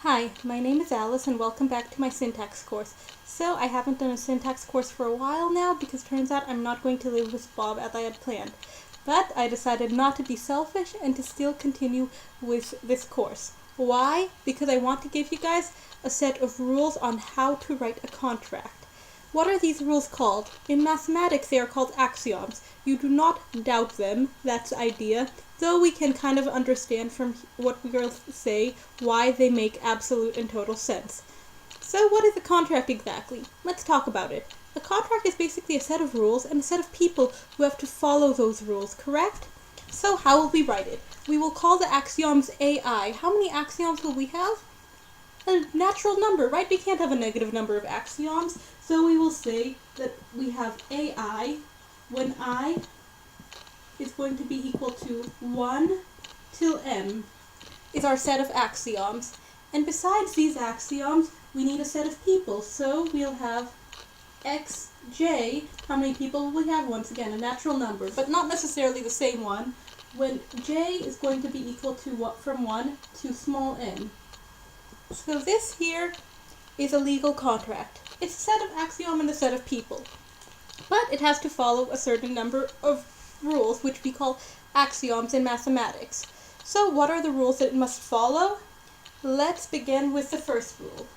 Hi, my name is Alice and welcome back to my syntax course. So I haven't done a syntax course for a while now because turns out I'm not going to live with Bob as I had planned. But I decided not to be selfish and to still continue with this course. Why? Because I want to give you guys a set of rules on how to write a contract. What are these rules called? In mathematics they are called axioms. You do not doubt them, that's the idea, though we can kind of understand from what we will say why they make absolute and total sense. So what is a contract exactly? Let's talk about it. A contract is basically a set of rules and a set of people who have to follow those rules, correct? So how will we write it? We will call the axioms AI. How many axioms will we have? A natural number, right? We can't have a negative number of axioms. So we will say that we have AI when I is going to be equal to 1 till m is our set of axioms. And besides these axioms, we need a set of people. So we'll have xj. How many people will we have? Once again, a natural number, but not necessarily the same one, when j is going to be equal to what from 1 to small n. So this here is a legal contract. It's a set of axiom and a set of people. But it has to follow a certain number of rules, which we call axioms in mathematics. So what are the rules that it must follow? Let's begin with the first rule.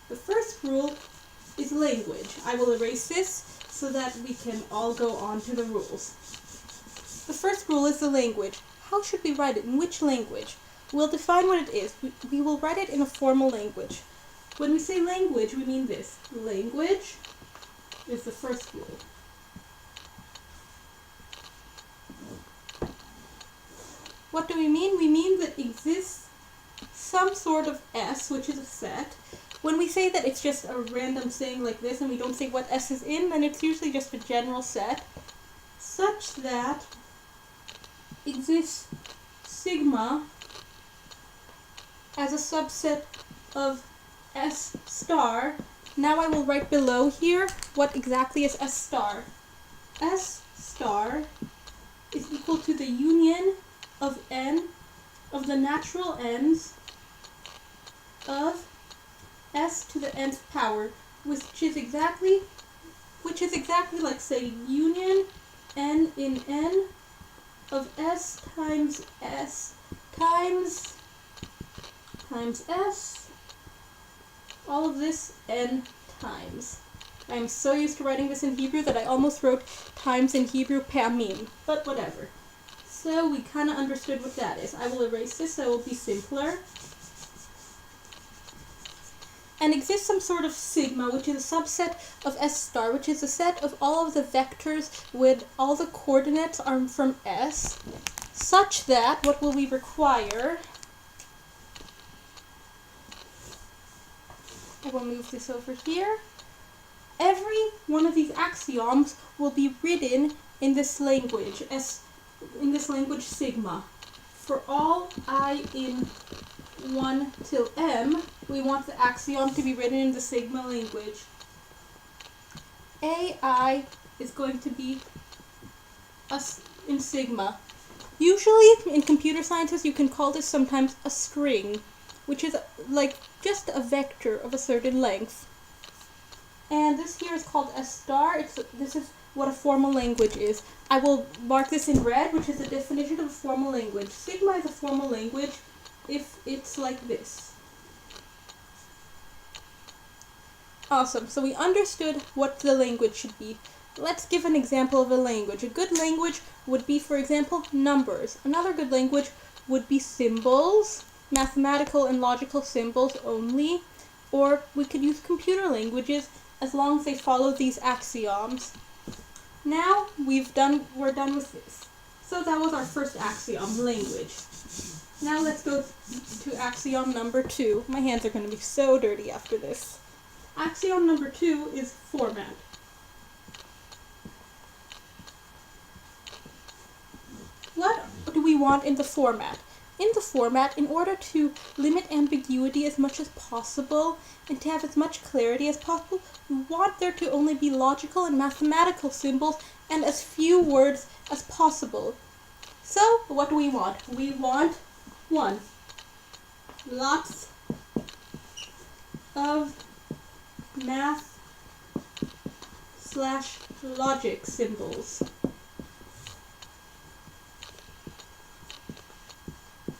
The first rule is language. I will erase this so that we can all go on to the rules. The first rule is the language. How should we write it? In which language? We'll define what it is. We will write it in a formal language. When we say language, we mean this. Language is the first rule. What do we mean? We mean that exists some sort of S, which is a set. When we say that it's just a random thing like this and we don't say what S is in, then it's usually just a general set, such that exists sigma as a subset of S star. Now I will write below here what exactly is S star. S star is equal to the union of n of the natural n's of s to the nth power, which is exactly like saying union n in n of s times s, all of this n times. I'm so used to writing this in Hebrew that I almost wrote times in Hebrew pamim, but whatever. So we kind of understood what that is. I will erase this so it will be simpler. And exists some sort of sigma, which is a subset of S star, which is a set of all of the vectors with all the coordinates are from S, such that, what will we require? I will move this over here. Every one of these axioms will be written in this language, sigma. For all I in 1 till m, we want the axiom to be written in the sigma language. AI is going to be in sigma. Usually in computer sciences you can call this sometimes a string, which is like just a vector of a certain length. And this here is called S star. This is what a formal language is. I will mark this in red, which is the definition of a formal language. Sigma is a formal language if it's like this. Awesome, so we understood what the language should be. Let's give an example of a language. A good language would be, for example, numbers. Another good language would be symbols, mathematical and logical symbols only, or we could use computer languages as long as they follow these axioms. Now we're done with this. So that was our first axiom, language. Now let's go to axiom number 2. My hands are going to be so dirty after this. Axiom number 2 is format. What do we want in the format? In the format, in order to limit ambiguity as much as possible and to have as much clarity as possible, we want there to only be logical and mathematical symbols and as few words as possible. So, what do we want? We want 1. Lots of math slash logic symbols.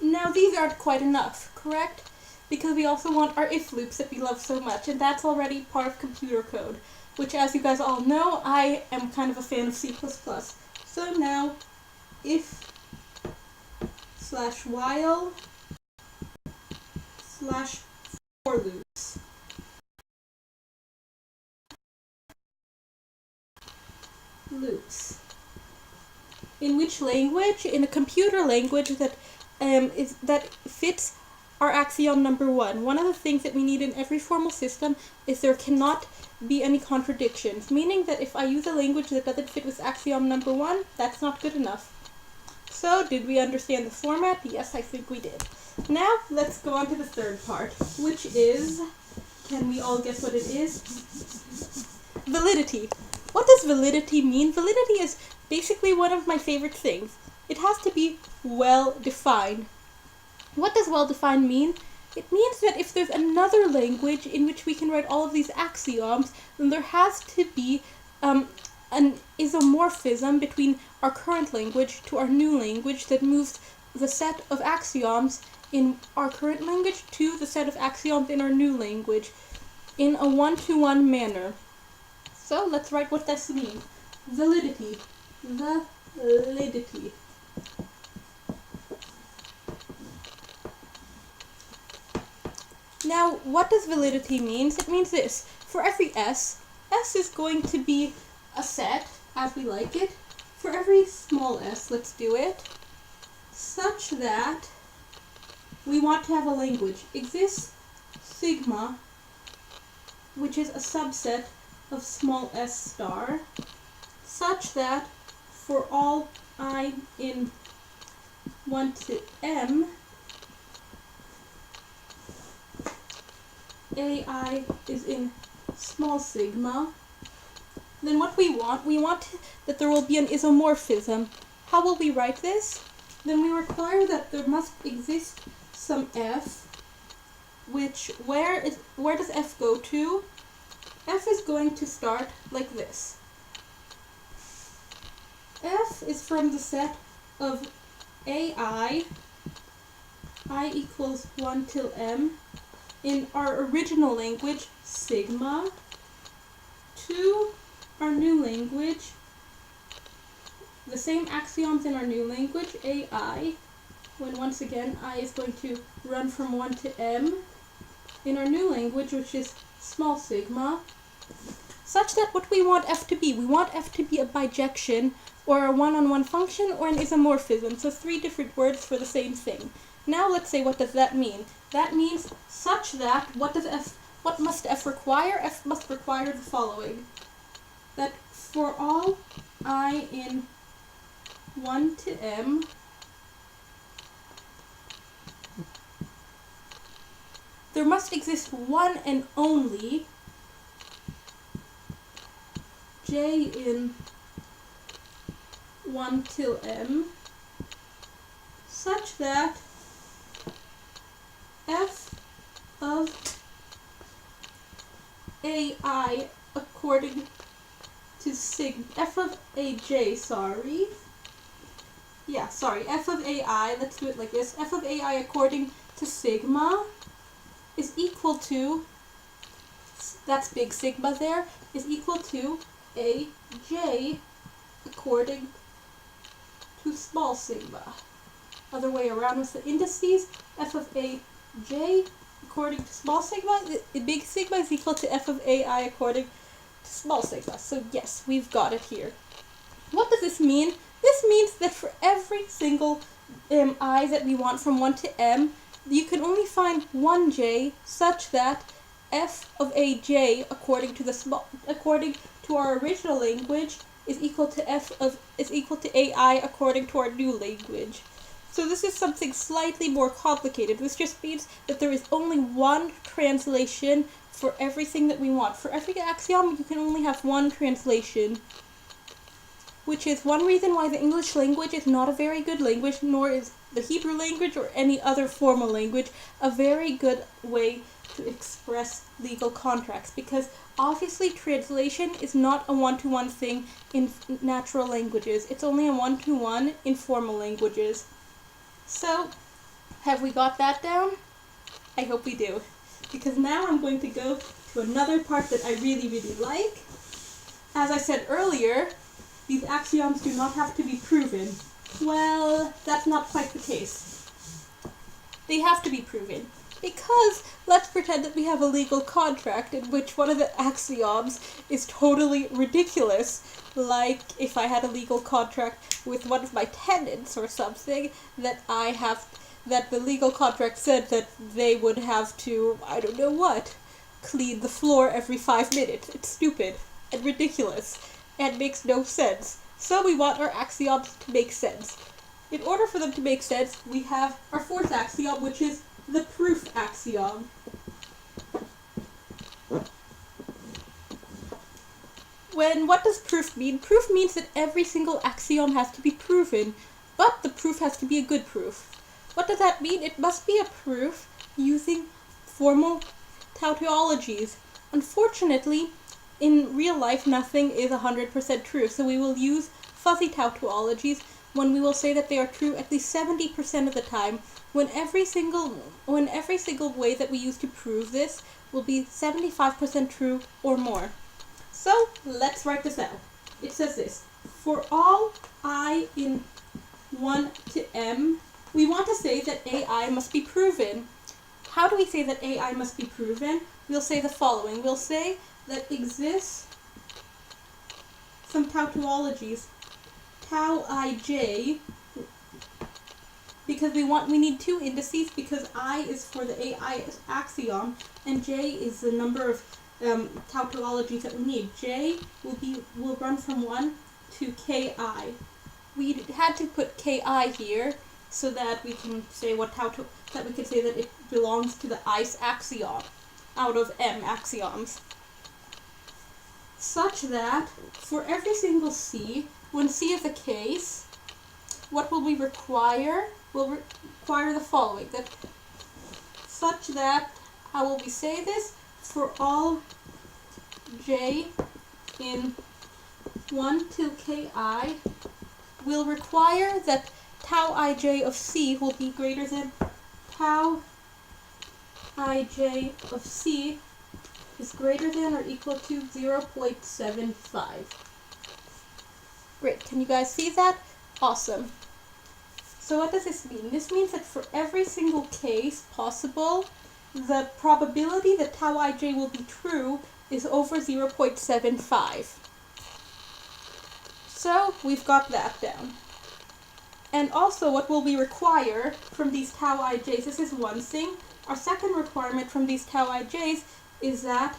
Now these aren't quite enough, correct? Because we also want our if loops that we love so much, and that's already part of computer code, which, as you guys all know, I am kind of a fan of C++. So now, if slash while slash for loops. Loops. In which language? In a computer language that that fits our axiom number 1. One of the things that we need in every formal system is there cannot be any contradictions, meaning that if I use a language that doesn't fit with axiom number 1, that's not good enough. So, did we understand the format? Yes, I think we did. Now, let's go on to the third part, which is, can we all guess what it is? Validity. What does validity mean? Validity is basically one of my favorite things. It has to be well defined. What does well defined mean? It means that if there's another language in which we can write all of these axioms, then there has to be an isomorphism between our current language to our new language that moves the set of axioms in our current language to the set of axioms in our new language in a one-to-one manner. So let's write what this means. Validity. Validity. Now, what does validity mean? It means this. For every S is going to be a set, as we like it. For every small s, let's do it, such that we want to have a language. Exists sigma, which is a subset of small s star, such that for all I in 1 to m, ai is in small sigma. Then what we want that there will be an isomorphism. How will we write this? Then we require that there must exist some f, which where does f go to? F is going to start like this. F is from the set of ai, I equals 1 till m, in our original language, sigma, to our new language, the same axioms in our new language, ai, when once again I is going to run from 1 to m, in our new language, which is small sigma, such that what we want f to be? We want f to be a bijection, or a one-on-one function, or an isomorphism, so 3 different words for the same thing. Now let's say, what does that mean? That means such that, what must f require? F must require the following. That for all I in 1 to m, there must exist one and only j in 1 till m, such that f of ai according to f of aj, f of ai, let's do it like this, f of ai according to sigma is equal to, that's big sigma there, is equal to aj according to small sigma. Other way around with the indices, f of aj according to small sigma, big sigma is equal to f of ai according to small sigma. So yes, we've got it here. What does this mean? This means that for every single I that we want from 1 to m, you can only find one j such that f of aj according to our original language is equal to ai according to our new language. So this is something slightly more complicated. This just means that there is only one translation for everything that we want. For every axiom, you can only have one translation, which is one reason why the English language is not a very good language, nor is the Hebrew language or any other formal language, a very good way to express legal contracts, because obviously translation is not a one-to-one thing in natural languages. It's only a one-to-one in formal languages. So, have we got that down? I hope we do. Because now I'm going to go to another part that I really, really like. As I said earlier, these axioms do not have to be proven. Well, that's not quite the case. They have to be proven. Because let's pretend that we have a legal contract in which one of the axioms is totally ridiculous. Like if I had a legal contract with one of my tenants or something, that the legal contract said that they would have to, I don't know what, clean the floor every 5 minutes. It's stupid and ridiculous and makes no sense. So we want our axioms to make sense. In order for them to make sense, we have our fourth axiom, which is the proof axiom. What does proof mean? Proof means that every single axiom has to be proven, but the proof has to be a good proof. What does that mean? It must be a proof using formal tautologies. Unfortunately, in real life, nothing is 100% true, so we will use fuzzy tautologies when we will say that they are true at least 70% of the time, when every single way that we use to prove this will be 75% true or more. So, let's write this out. It says this: for all I in 1 to m, we want to say that AI must be proven. How do we say that AI must be proven? We'll say the following. We'll say that exists some tautologies, tau ij, because we need two indices, because I is for the AI axiom and j is the number of tautologies that we need. J will run from 1 to ki. We had to put ki here so that we can say that it belongs to the ice axiom out of m axioms. Such that for every single c, when c is the case, what will we require? We'll require the following: that such that, how will we say this? For all j in 1 to ki, we'll require that tau ij of c will be greater than tau ij of c is greater than or equal to 0.75. Great, can you guys see that? Awesome. So what does this mean? This means that for every single case possible, the probability that tau ij will be true is over 0.75. So we've got that down. And also what will we require from these tau ij's, this is one thing. Our second requirement from these tau ij's is that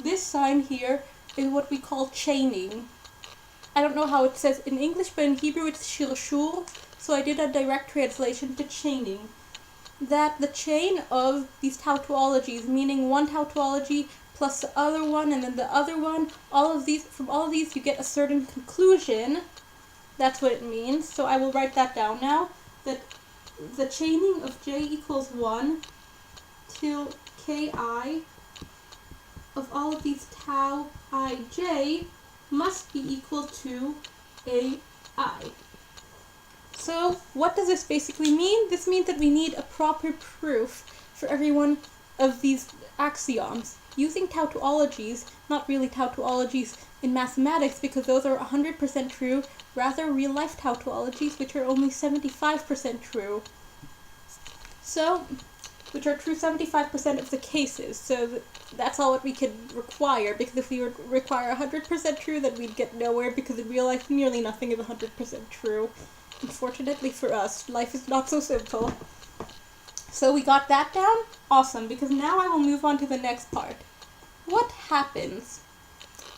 this sign here is what we call chaining. I don't know how it says in English, but in Hebrew it's shilshul, so I did a direct translation to chaining. That the chain of these tautologies, meaning one tautology plus the other one and then the other one, from all of these you get a certain conclusion. That's what it means. So I will write that down now, that the chaining of j equals 1 till ki of all of these tau ij must be equal to ai. So what does this basically mean? This means that we need a proper proof for every one of these axioms using tautologies, not really tautologies in mathematics because those are 100% true, rather real life tautologies which are only 75% true. So, which are true 75% of the cases. So that's all what we can require, because if we require 100% true, then we'd get nowhere, because in real life nearly nothing is 100% true. Unfortunately for us, life is not so simple. So we got that down? Awesome, because now I will move on to the next part. What happens?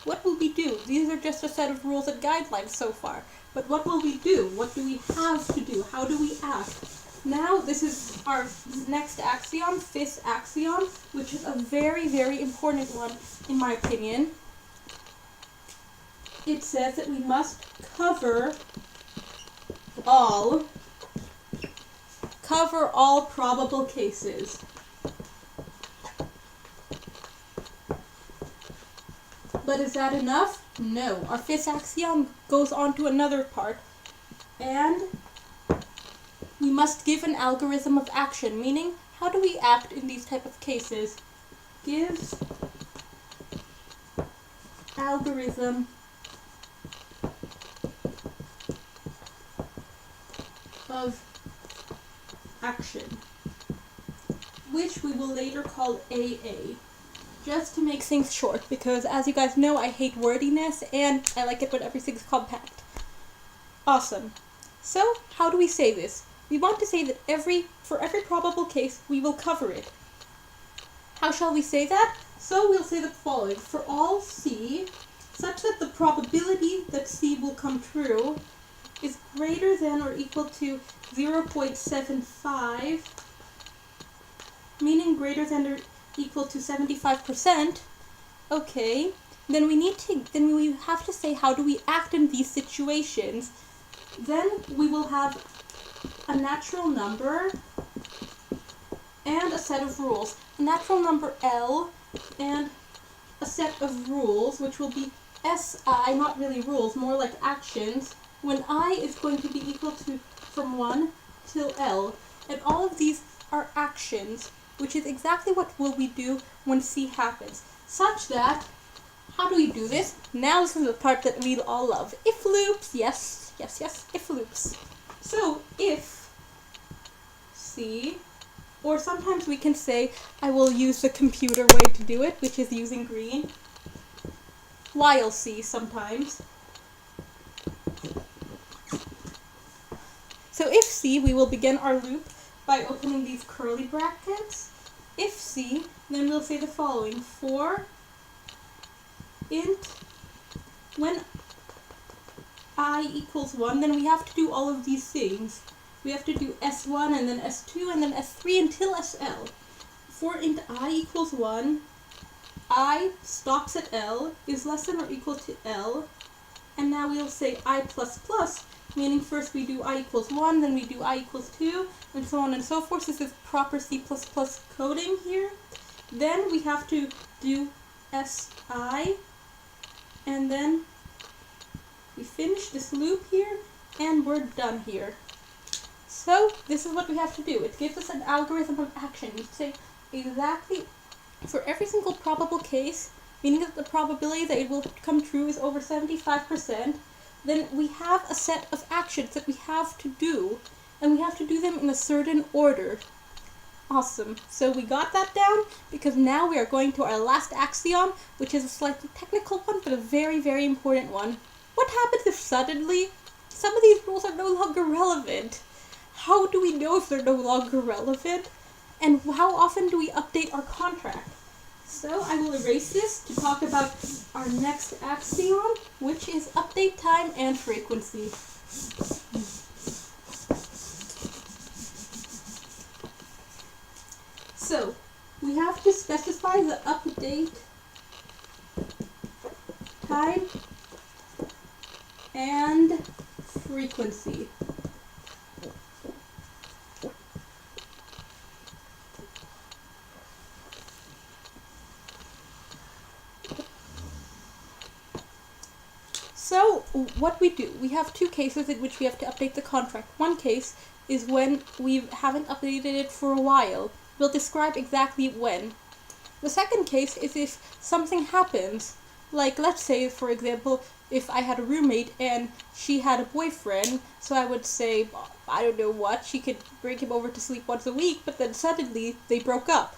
What will we do? These are just a set of rules and guidelines so far. But what will we do? What do we have to do? How do we act? Now, this is our next axiom, fifth axiom, which is a very, very important one, in my opinion. It says that we must cover all cover all probable cases. But is that enough? No. Our fifth axiom goes on to another part. And we must give an algorithm of action, meaning how do we act in these type of cases? Gives algorithm of action, which we will later call AA. Just to make things short, because as you guys know, I hate wordiness and I like it when everything's compact. Awesome. So, how do we say this? We want to say that for every probable case, we will cover it. How shall we say that? So we'll say the following. For all C, such that the probability that C will come true is greater than or equal to 0.75, meaning greater than or equal to 75%, okay, then we have to say how do we act in these situations. Then we will have a natural number and a set of rules. A natural number L and a set of rules, which will be SI, not really rules, more like actions, when I is going to be equal to from 1 till L. And all of these are actions, which is exactly what will we do when C happens. Such that, how do we do this? Now this is the part that we all love. If loops, yes, if loops. So if C, or sometimes we can say, I will use the computer way to do it, which is using green, while C sometimes. So if C, we will begin our loop by opening these curly brackets. If C, then we'll say the following. For int when I equals 1, then we have to do all of these things. We have to do S1 and then S2 and then S3 until SL. For int I equals 1, I stops at L, is less than or equal to L, and now we'll say I++, meaning first we do I equals 1, then we do I equals 2, and so on and so forth. This is proper C++ coding here. Then we have to do SI, and then we finish this loop here, and we're done here. So this is what we have to do. It gives us an algorithm of action. You say exactly for every single probable case, meaning that the probability that it will come true is over 75%, then we have a set of actions that we have to do, and we have to do them in a certain order. Awesome. So we got that down, because now we are going to our last axiom, which is a slightly technical one, but a very, very important one. What happens if suddenly some of these rules are no longer relevant? How do we know if they're no longer relevant? And how often do we update our contract? So I will erase this to talk about our next axiom, which is update time and frequency. So we have to specify the update time and frequency. So what we do, we have two cases in which we have to update the contract. One case is when we haven't updated it for a while. We'll describe exactly when. The second case is if something happens. Like, let's say, for example, if I had a roommate and she had a boyfriend, so I would say, I don't know what, she could bring him over to sleep once a week, but then suddenly they broke up.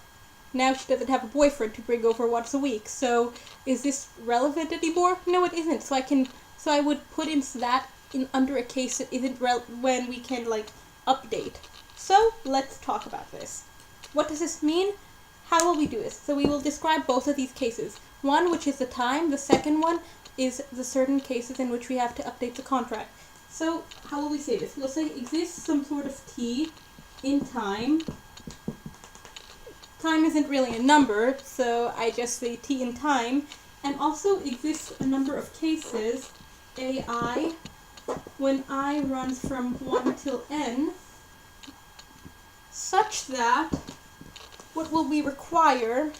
Now she doesn't have a boyfriend to bring over once a week. So is this relevant anymore? No, it isn't. So I would put that in under a case that isn't when we can update. So let's talk about this. What does this mean? How will we do this? So we will describe both of these cases. One, which is the time. The second one is the certain cases in which we have to update the contract. So how will we say this? We'll say exists some sort of t in time. Time isn't really a number, so I just say t in time. And also exists a number of cases, ai, when I runs from 1 till n, such that what will we require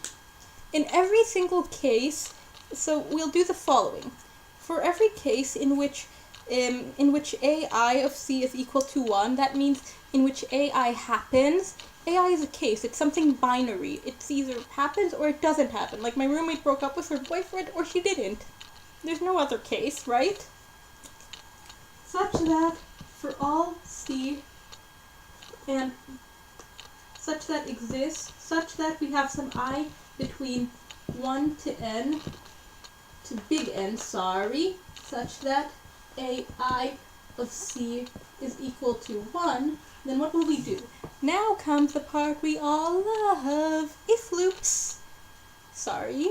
in every single case, so we'll do the following. For every case in which AI of C is equal to 1, that means in which AI happens. AI is a case, it's something binary. It's either happens or it doesn't happen. Like my roommate broke up with her boyfriend or she didn't. There's no other case, right? Such that for all C and such that exists, such that we have some I between 1 to n, to big N, such that AI of C is equal to 1, then what will we do? Now comes the part we all love, if loops. Sorry,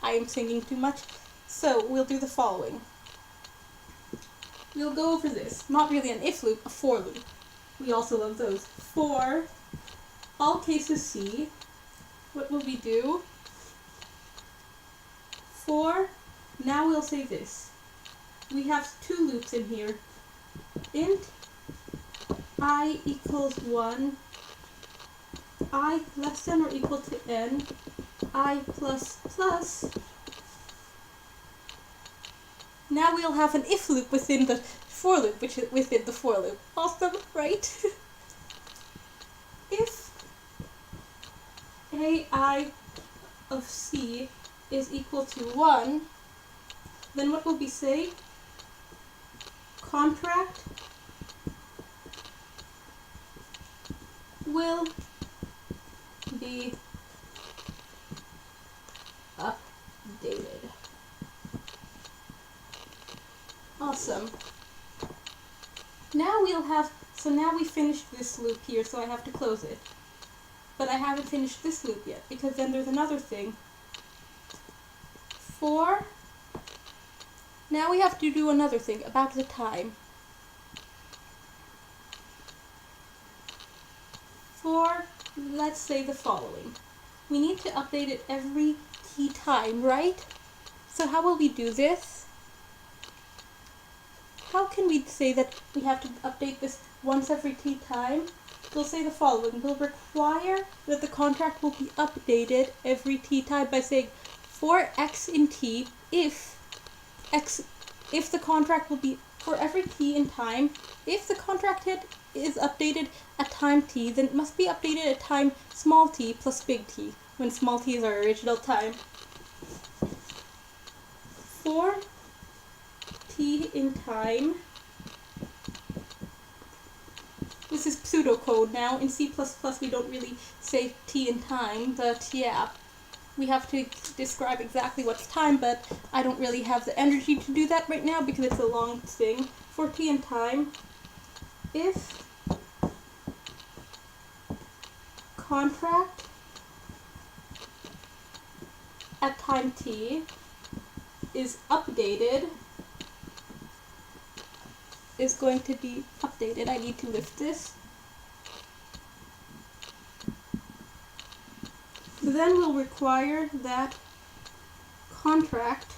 I am singing too much. So we'll do the following. We'll go over this. Not really an if loop, a for loop. We also love those. For all cases C, what will we do? For, now we'll say this. We have two loops in here. Int I equals 1, I less than or equal to n, I plus plus. Now we'll have an if loop within the for loop, which is within the for loop. Awesome, right? If AI of C is equal to 1, then what will we say? Contract will be updated. Awesome. Now we'll have, so now we finished this loop here, so I have to close it. But I haven't finished this loop yet, because then there's another thing. For, now we have to do another thing about the time. For, let's say the following. We need to update it every t time, right? So how will we do this? How can we say that we have to update this once every t time? We'll say the following. We'll require that the contract will be updated every t time by saying for x in t, if the contract will be for every t in time, if the contract hit is updated at time t, then it must be updated at time small t plus big T, when small t is our original time. For t in time, this is pseudocode now. In C++ we don't really say t in time, but yeah, we have to describe exactly what's time, but I don't really have the energy to do that right now because it's a long thing. For t in time, if contract at time t is updated, is going to be updated. I need to lift this. Then we'll require that contract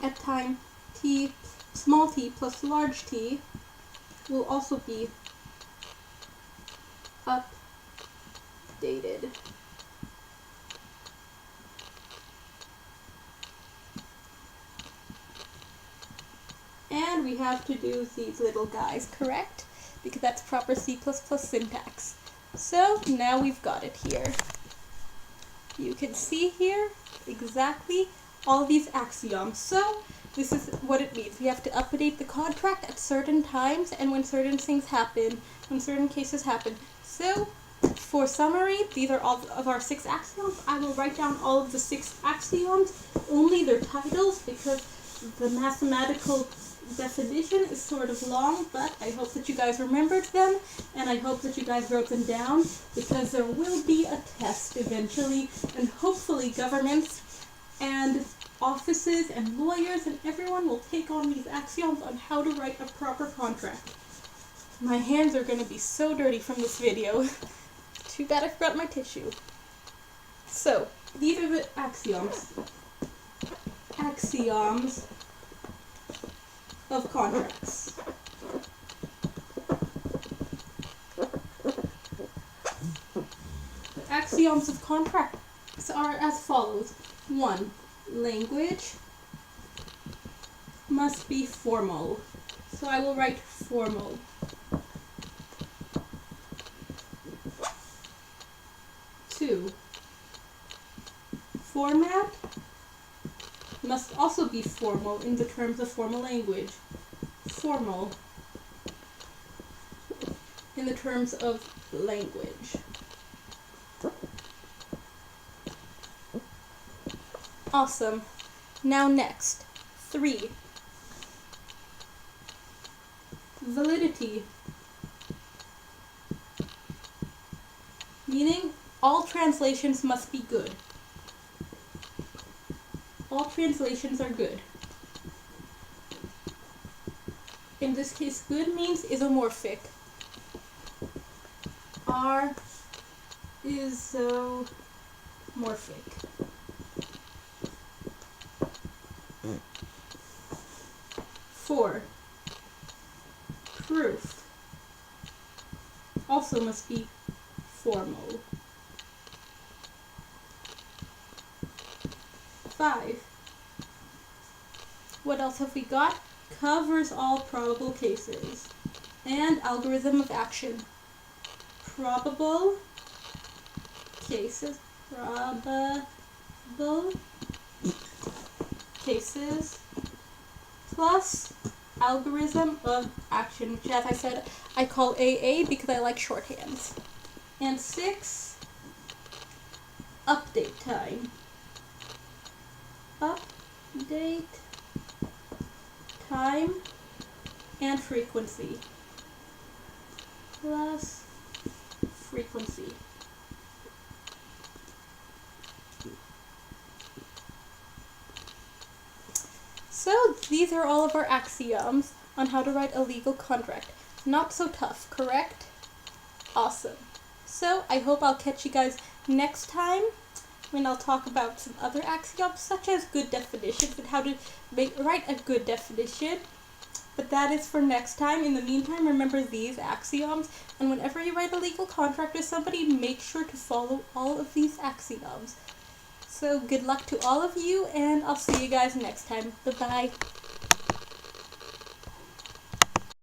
at time t, small t plus large t, will also be updated. And we have to do these little guys, correct? Because that's proper C++ syntax. So now we've got it here. You can see here exactly all these axioms. So this is what it means. We have to update the contract at certain times and when certain things happen, when certain cases happen. So for summary, these are all of our 6 axioms. I will write down all of the 6 axioms, only their titles, because the mathematical definition is sort of long, but I hope that you guys remembered them, and I hope that you guys wrote them down, because there will be a test eventually, and hopefully governments and offices and lawyers and everyone will take on these axioms on how to write a proper contract. My hands are going to be so dirty from this video. Too bad I forgot my tissue. So, these are the axioms. Axioms of contracts. axioms of contracts are as follows. 1. Language must be formal. So I will write formal. 2. Format must also be formal in the terms of formal language. Formal in the terms of language. Awesome. Now next. 3. Validity. Meaning all translations must be good. All translations are good. In this case, good means isomorphic. Are isomorphic. 4. Proof also must be formal. 5. What else have we got? Covers all probable cases. And algorithm of action. Probable cases. Probable cases plus algorithm of action, which, as I said, I call AA because I like shorthands. And 6. Update time. Update time and frequency plus frequency. So these are all of our axioms on how to write a legal contract. Not so tough, correct? Awesome. So I hope I'll catch you guys next time when I'll talk about some other axioms, such as good definitions and how to write a good definition. But that is for next time. In the meantime, remember these axioms, and whenever you write a legal contract with somebody, make sure to follow all of these axioms. So good luck to all of you, and I'll see you guys next time. Bye-bye.